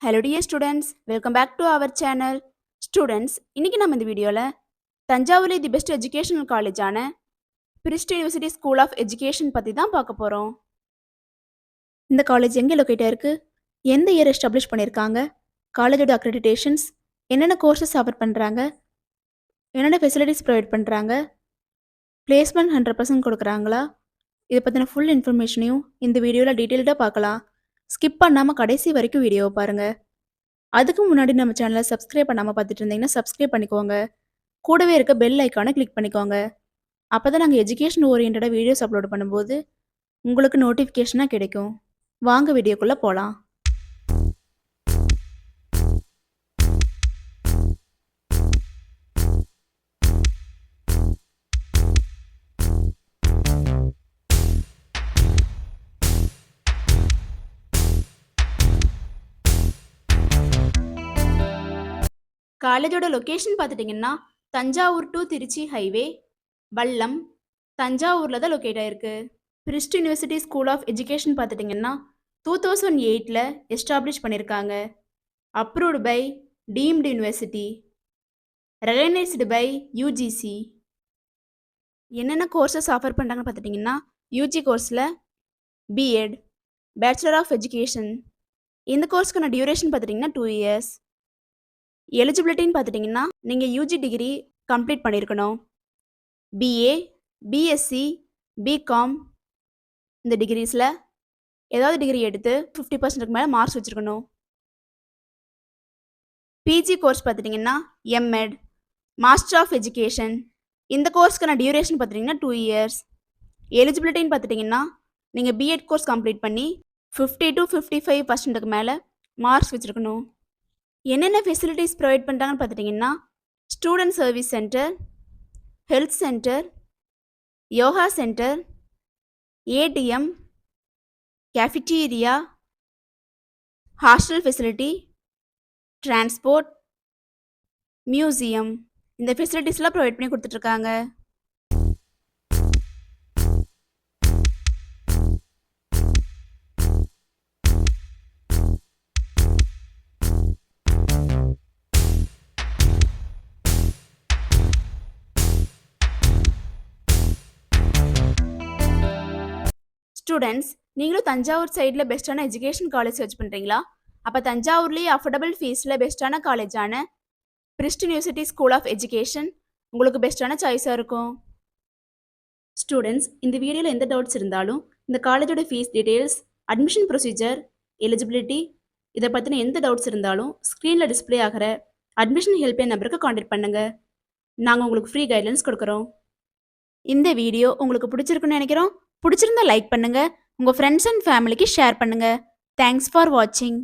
Hello dear students, welcome back to our channel. Students, இன்னைக்கு நம்ம இந்த வீடியோல தஞ்சாவூர்ல தி பெஸ்ட் எஜுகேஷனல் காலேஜான Prist university school of education பத்தி தான் பார்க்க போறோம். இந்த காலேஜ் எங்க லொகேட் ஆயிருக்கு, எந்த இயர் எஸ்டாப்ளிஷ் பண்ணிருக்காங்க, காலேஜோட அக்ரெடிடேஷன்ஸ், என்னென்ன கோர்சஸ் ஆஃபர் பண்றாங்க, என்னென்ன ஃபெசிலிட்டிஸ் ப்ரொவைட் பண்றாங்க, பிளேஸ்மெண்ட் 100% கொடுக்குறாங்களா, இதை பற்றின ஃபுல் இன்ஃபர்மேஷனையும் இந்த வீடியோவில் டீட்டெயில்டாக பார்க்கலாம். ஸ்கிப் பண்ணாமல் கடைசி வரைக்கும் வீடியோவை பாருங்கள். அதுக்கு முன்னாடி நம்ம சேனலை சப்ஸ்கிரைப் பண்ணாமல் பார்த்துட்டு இருந்தீங்கன்னா சப்ஸ்கிரைப் பண்ணிக்கோங்க. கூடவே இருக்க பெல் ஐக்கானை கிளிக் பண்ணிக்கோங்க. அப்போ தான் நாங்கள் எஜுகேஷன் ஓரியன்டாக வீடியோஸ் அப்லோட் பண்ணும்போது உங்களுக்கு நோட்டிஃபிகேஷனாக கிடைக்கும். வாங்க வீடியோக்குள்ளே போகலாம். காலேஜோட லொக்கேஷன் பார்த்துட்டிங்கன்னா தஞ்சாவூர் டு திருச்சி ஹைவே, வல்லம், தஞ்சாவூரில் தான் லொக்கேட் ஆயிருக்கு. PRIST university school of education பார்த்துட்டிங்கன்னா 2008 எஸ்டாப்ளிஷ் பண்ணியிருக்காங்க. Approved by deemed university, recognised by UGC. என்னென்ன கோர்சஸ் ஆஃபர் பண்ணுறாங்கன்னு பார்த்துட்டிங்கன்னா யூஜி கோர்ஸில் பிஎட், பேச்சுலர் ஆஃப் எஜுகேஷன். இந்த கோர்ஸ்க்கான டியூரேஷன் பார்த்துட்டிங்கன்னா 2 இயர்ஸ். எலிஜிபிலிட்டின்னு பார்த்துட்டிங்கன்னா நீங்கள் யூஜி டிகிரி கம்ப்ளீட் பண்ணியிருக்கணும். பிஏ, பிஎஸ்சி, பிகாம் இந்த டிகிரிஸில் ஏதாவது டிகிரி எடுத்து 50% மேலே மார்க்ஸ் வச்சுருக்கணும். பிஜி கோர்ஸ் பார்த்துட்டிங்கன்னா எம்எட், மாஸ்டர் ஆஃப் எஜுகேஷன். இந்த கோர்ஸ்க்கான டியூரேஷன் பார்த்துட்டிங்கன்னா 2 இயர்ஸ். எலிஜிபிலிட்டின்னு பார்த்துட்டிங்கன்னா நீங்கள் பிஎட் கோர்ஸ் கம்ப்ளீட் பண்ணி 50 to 55% மேலே மார்க்ஸ் வச்சுருக்கணும். என்னென்ன ஃபெசிலிட்டிஸ் ப்ரொவைட் பண்ணுறாங்கன்னு பார்த்துட்டிங்கன்னா student service centre, health centre, yoga centre, ATM, cafeteria, hostel facility, transport, museum. இந்த ஃபெசிலிட்டிஸ்லாம் ப்ரொவைட் பண்ணி கொடுத்துட்ருக்காங்க. ஸ்டூடெண்ட்ஸ், நீங்களும் தஞ்சாவூர் சைடில் பெஸ்ட்டான எஜுகேஷன் காலேஜ் சர்ச் பண்ணுறீங்களா? அப்போ தஞ்சாவூர்லேயே அஃபோர்டபுள் ஃபீஸில் பெஸ்ட்டான காலேஜான Prist university school of education உங்களுக்கு பெஸ்ட்டான சாய்ஸாக இருக்கும். ஸ்டூடெண்ட்ஸ், இந்த வீடியோவில் எந்த டவுட்ஸ் இருந்தாலும் இந்த காலேஜோட fees details, admission procedure, eligibility இதை பற்றின எந்த டவுட்ஸ் இருந்தாலும் ஸ்க்ரீனில் டிஸ்பிளே ஆகிற அட்மிஷன் ஹெல்ப்லைன் நம்பருக்கு காண்டாக்ட் பண்ணுங்கள். நாங்கள் உங்களுக்கு ஃப்ரீ கைட்லைன்ஸ் கொடுக்குறோம். இந்த வீடியோ உங்களுக்கு பிடிச்சிருக்குன்னு நினைக்கிறோம். பிடிச்சிருந்தா லைக் பண்ணுங்க, உங்க ஃப்ரெண்ட்ஸ் அண்ட் ஃபேமிலிக்கு ஷேர் பண்ணுங்க. தேங்க்ஸ் ஃபார் வாட்சிங்.